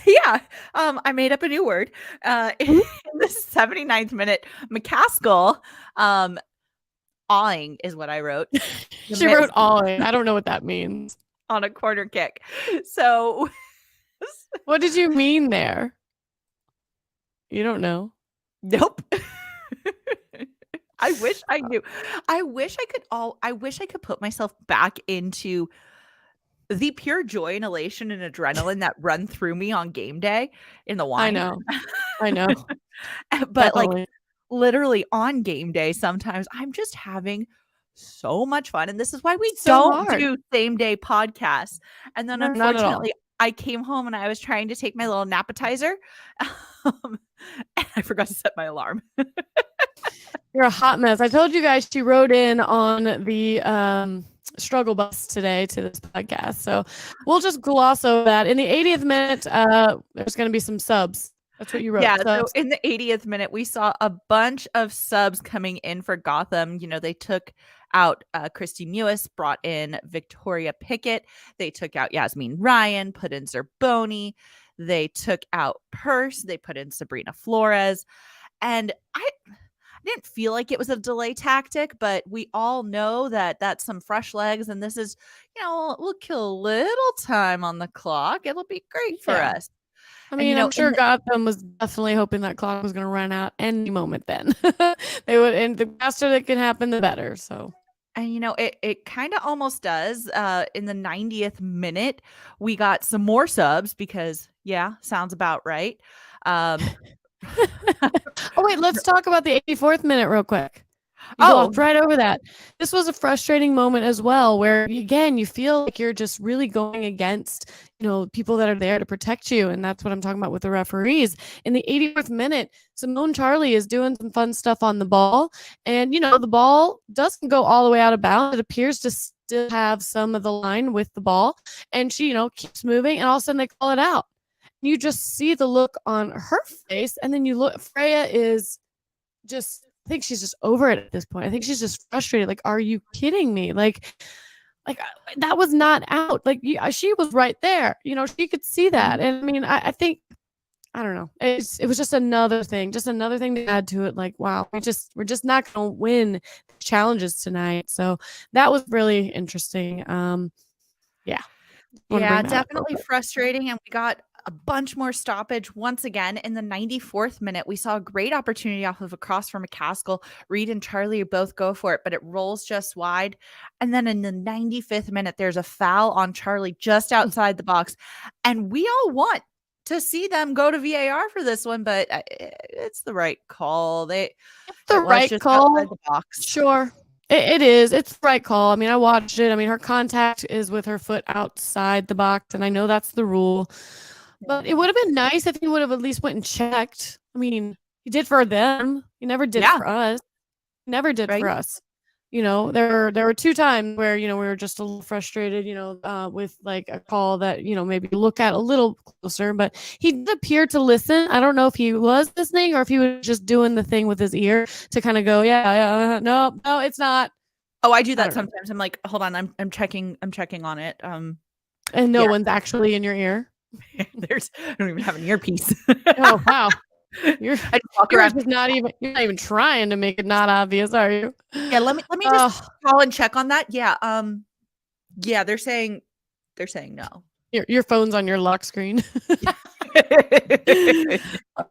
Yeah. I made up a new word. In the 79th minute, McCaskill, awing is what I wrote. She wrote awing. I don't know what that means. On a corner kick. So what did you mean there? You don't know? Nope. I wish I knew. I wish I could put myself back into the pure joy and elation and adrenaline that run through me on game day in the wine. I know. But like literally on game day, sometimes I'm just having so much fun. And this is why we don't do same day podcasts. And then unfortunately, I came home and I was trying to take my little appetizer. And I forgot to set my alarm. You're a hot mess. I told you guys she wrote in on the struggle bus today to this podcast. So we'll just gloss over that. In the 80th minute, there's going to be some subs. That's what you wrote. Yeah, so in the 80th minute, we saw a bunch of subs coming in for Gotham. They took out Christy Mewis, brought in Victoria Pickett. They took out Yasmin Ryan, put in Zerboni. They took out Purse. They put in Sabrina Flores. And I didn't feel like it was a delay tactic, but we all know that that's some fresh legs. And this is, we'll kill a little time on the clock. It'll be great for us. I mean, I'm sure Gotham was definitely hoping that clock was going to run out any moment then. They would, and the faster that can happen, the better. So. And, it kind of almost does. In the 90th minute, we got some more subs because, sounds about right. Oh wait, let's talk about the 84th minute real quick. Walked right over that. This was a frustrating moment as well, where again you feel like you're just really going against people that are there to protect you, and that's what I'm talking about with the referees. In the 84th minute, Simone Charlie is doing some fun stuff on the ball, and the ball doesn't go all the way out of bounds. It appears to still have some of the line with the ball, and she keeps moving, and all of a sudden they call it out. You just see the look on her face, and then you look. Freya is just. I think she's just over it at this point. I think she's just frustrated. Like, are you kidding me? Like that was not out. Like she was right there. She could see that. And I mean, I think, I don't know. It was just another thing to add to it. Like, wow, we're just not going to win challenges tonight. So that was really interesting. Yeah, definitely frustrating. And we got a bunch more stoppage once again in the 94th minute. We saw a great opportunity off of a cross from McCaskill. Reed and Charlie both go for it, but it rolls just wide. And then in the 95th minute, there's a foul on Charlie just outside the box. And we all want to see them go to VAR for this one, but it's the right call. The box. Sure. It is. It's the right call. I mean, I watched it. I mean, her contact is with her foot outside the box, and I know that's the rule. But it would have been nice if he would have at least went and checked. I mean, he did for them. He never did for us. Never did for us. there were 2 times where, we were just a little frustrated, with like a call that, maybe look at a little closer, but he did appear to listen. I don't know if he was listening or if he was just doing the thing with his ear to kind of go, yeah, no, it's not. Oh, I do that sometimes. I'm like, hold on, I'm checking on it. And no one's actually in your ear. I don't even have an earpiece. Oh, wow. You're just you're not even trying to make it not obvious, are you? Yeah, let me just call and check on that. Yeah. Yeah, they're saying no. Your phone's on your lock screen.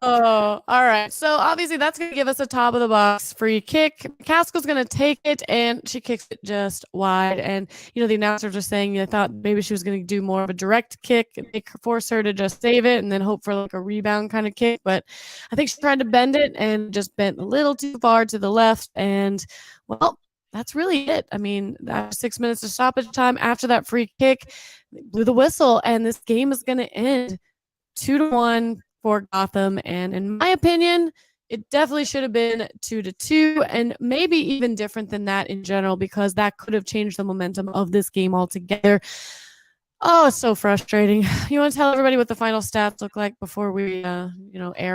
Oh, all right. So obviously that's going to give us a top of the box free kick. McCaskill's going to take it, and she kicks it just wide. And, the announcers are saying they thought maybe she was going to do more of a direct kick and force her to just save it and then hope for like a rebound kind of kick. But I think she tried to bend it and just bent a little too far to the left. And, well, that's really it. I mean, that 6 minutes of stoppage time after that free kick, they blew the whistle, and this game is going to end 2-1 for Gotham. And in my opinion, it definitely should have been 2-2, and maybe even different than that in general, because that could have changed the momentum of this game altogether. Oh, it's so frustrating. You want to tell everybody what the final stats look like before we, air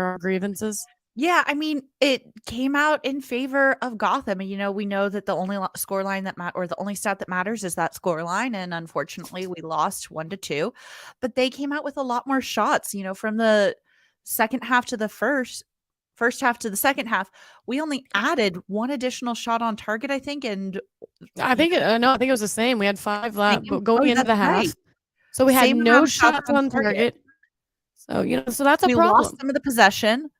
our grievances? Yeah, I mean, it came out in favor of Gotham. And, we know that the only scoreline or the only stat that matters is that scoreline. And unfortunately, we lost 1-2. But they came out with a lot more shots, from the second half to the first half to the second half. We only added one additional shot on target, I think. And I think it was the same. We had 5 going into the half. Right. So we had no shots on target. So, so that's a problem. We lost some of the possession.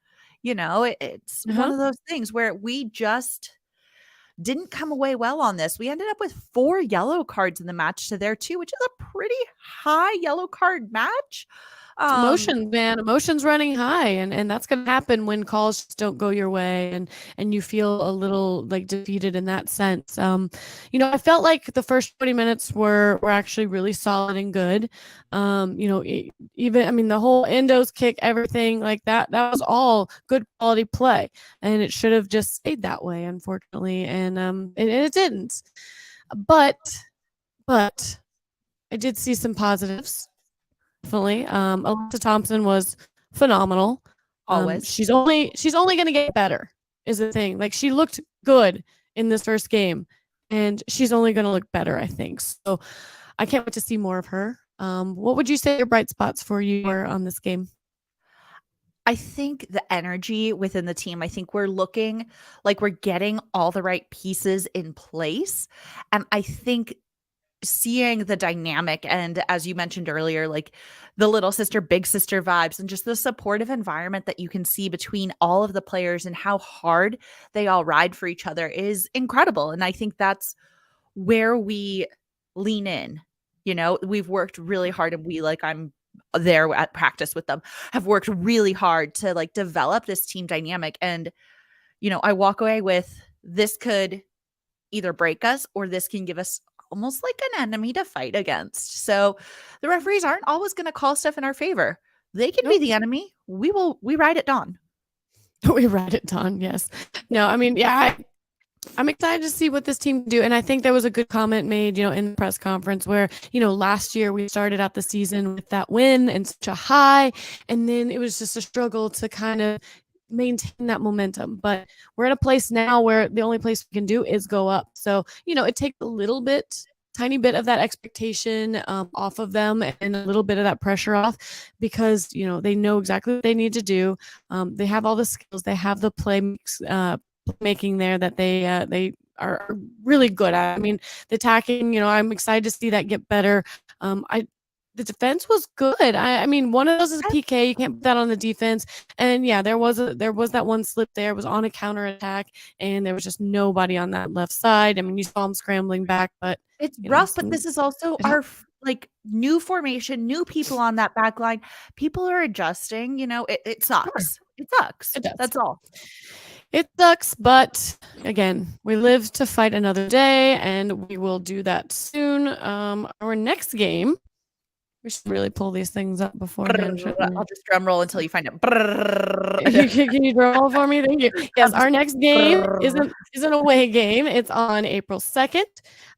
It's one of those things where we just didn't come away well on this. We ended up with 4 yellow cards in the match to their 2, which is a pretty high yellow card match. Emotions, man. Emotions running high, and that's gonna happen when calls just don't go your way, and you feel a little like defeated in that sense. I felt like the first 20 minutes were actually really solid and good. Even the whole Endo's kick, everything like that was all good quality play, and it should have just stayed that way, unfortunately, and it didn't. But I did see some positives. Definitely. Alyssa Thompson was phenomenal. Always. She's only going to get better is the thing. Like, she looked good in this first game, and she's only going to look better, I think. So I can't wait to see more of her. What would you say your bright spots for you were on this game? I think the energy within the team, I think we're looking like we're getting all the right pieces in place. And I think seeing the dynamic, and as you mentioned earlier, like the little sister, big sister vibes, and just the supportive environment that you can see between all of the players and how hard they all ride for each other is incredible. And I think that's where we lean in. We've worked really hard, and I'm there at practice with them, have worked really hard to like develop this team dynamic. And, I walk away with, this could either break us or this can give us almost like an enemy to fight against. So the referees aren't always going to call stuff in our favor. They can be the enemy. We ride at dawn. We ride at dawn. Yes. No, I'm excited to see what this team can do. And I think there was a good comment made, in the press conference where, last year we started out the season with that win and such a high, and then it was just a struggle to kind of maintain that momentum. But we're in a place now where the only place we can do is go up. So, it takes a tiny bit of that expectation off of them, and a little bit of that pressure off, because, they know exactly what they need to do. They have all the skills, they have the playmaking there that they are really good at. The attacking, I'm excited to see that get better. The defense was good. One of those is PK. You can't put that on the defense. And yeah, there was that one slip there. It was on a counterattack, and there was just nobody on that left side. You saw them scrambling back, but it's rough. But this is also our new formation, new people on that back line. People are adjusting. It sucks. Sure. It sucks. It does. That's all. It sucks, but again, we live to fight another day, and we will do that soon. Our next game We should really pull these things up beforehand, shouldn't we? I'll just drum roll until you find it. Can you drum roll for me? Thank you. Yes, our next game is an away game. It's on April 2nd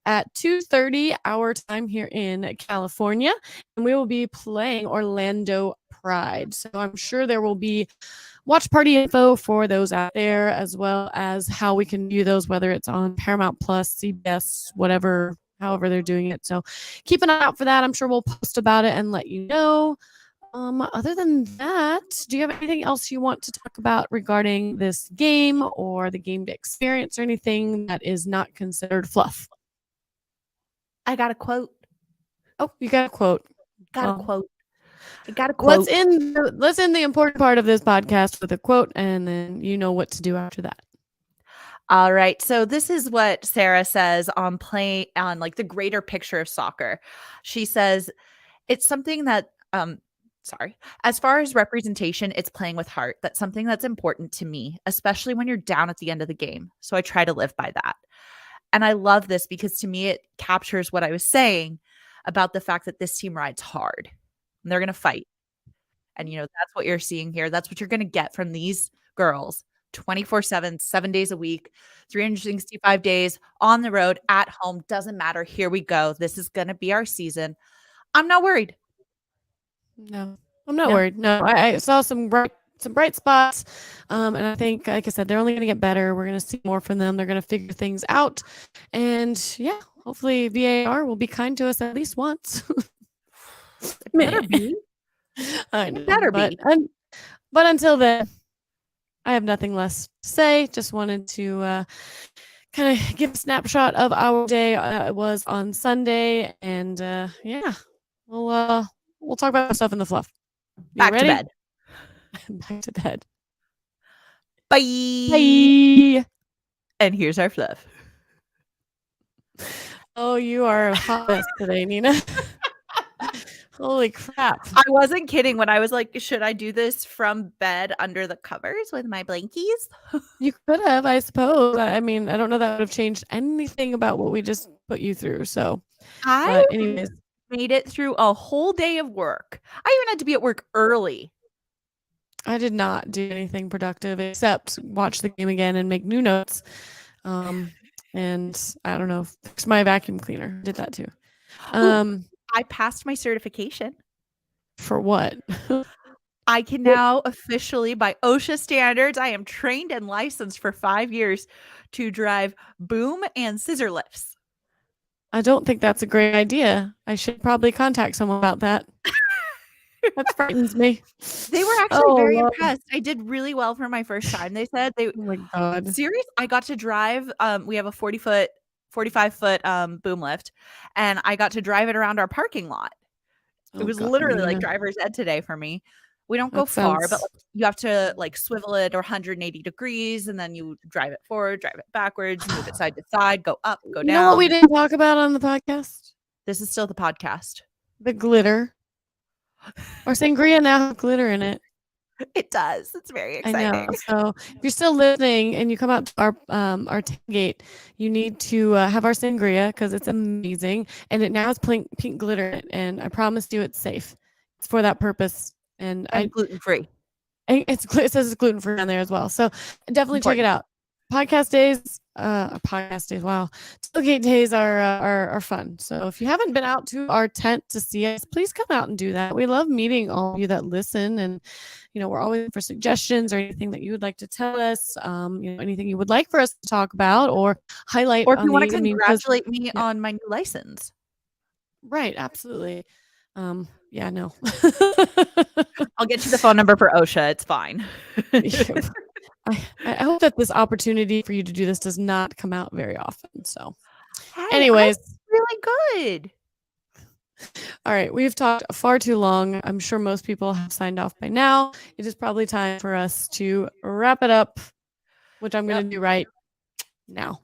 at 2:30 our time here in California, and we will be playing Orlando Pride. So I'm sure there will be watch party info for those out there, as well as how we can view those, whether it's on Paramount Plus, CBS, whatever, however they're doing it. So keep an eye out for that. I'm sure we'll post about it and let you know. Other than that, do you have anything else you want to talk about regarding this game or the game experience or anything that is not considered fluff? I got a quote. Oh, you got a quote. Got a quote. I got a quote. Let's end the important part of this podcast with a quote, and then you know what to do after that. All right. So this is what Sarah says on like the greater picture of soccer. She says, it's something that, as far as representation, it's playing with heart. That's something that's important to me, especially when you're down at the end of the game. So I try to live by that. And I love this because to me, it captures what I was saying about the fact that this team rides hard and they're going to fight. And, that's what you're seeing here. That's what you're going to get from these girls 24/7, 7 days a week, 365 days on the road, at home. Doesn't matter. Here we go. This is going to be our season. I'm not worried. No, I'm not worried. No, I saw some bright spots. And I think, like I said, they're only going to get better. We're going to see more from them. They're going to figure things out. And yeah, hopefully VAR will be kind to us at least once. It better be. I know, it better be. But until then, I have nothing less to say. Just wanted to kind of give a snapshot of our day. It was on Sunday. And yeah, we'll talk about stuff in the fluff. Back to bed. Back to bed. Bye. Bye. And here's our fluff. Oh, you are a hot mess today, Nina. Holy crap. I wasn't kidding when I was like, should I do this from bed under the covers with my blankies? You could have, I suppose. I mean, I don't know that would have changed anything about what we just put you through. So, but anyways, made it through a whole day of work. I even had to be at work early. I did not do anything productive except watch the game again and make new notes. And I don't know, fix my vacuum cleaner. Did that too. I passed my certification. For what? I can now officially, by OSHA standards, I am trained and licensed for 5 years to drive boom and scissor lifts. I don't think that's a great idea. I should probably contact someone about that. That frightens me. They were actually very impressed. I did really well for my first time. They said oh my God. Serious? I got to drive. We have a 45-foot boom lift, and I got to drive it around our parking lot. It was literally like driver's ed today for me. We don't go far, but you have to like swivel it 180 degrees, and then you drive it forward, drive it backwards, move it side to side, go up, go down. You know what we didn't talk about on the podcast? This is still the podcast. The glitter. Our sangria now have glitter in it. It does. It's very exciting. I know. So if you're still listening and you come out to our tailgate, you need to have our sangria because it's amazing, and it now has pink glitter in it. And I promise you, it's safe. It's for that purpose. And gluten free. It says it's gluten free on there as well. So definitely check it out. Podcast days. Wow. Tailgate days are fun. So if you haven't been out to our tent to see us, please come out and do that. We love meeting all of you that listen, and we're always for suggestions or anything that you would like to tell us. Anything you would like for us to talk about or highlight, or if you want to congratulate me on my new license. Right, absolutely. Yeah, no. I'll get you the phone number for OSHA. It's fine. I hope that this opportunity for you to do this does not come out very often. So, anyways, really good. All right, we've talked far too long. I'm sure most people have signed off by now. It is probably time for us to wrap it up, which I'm going to do right now.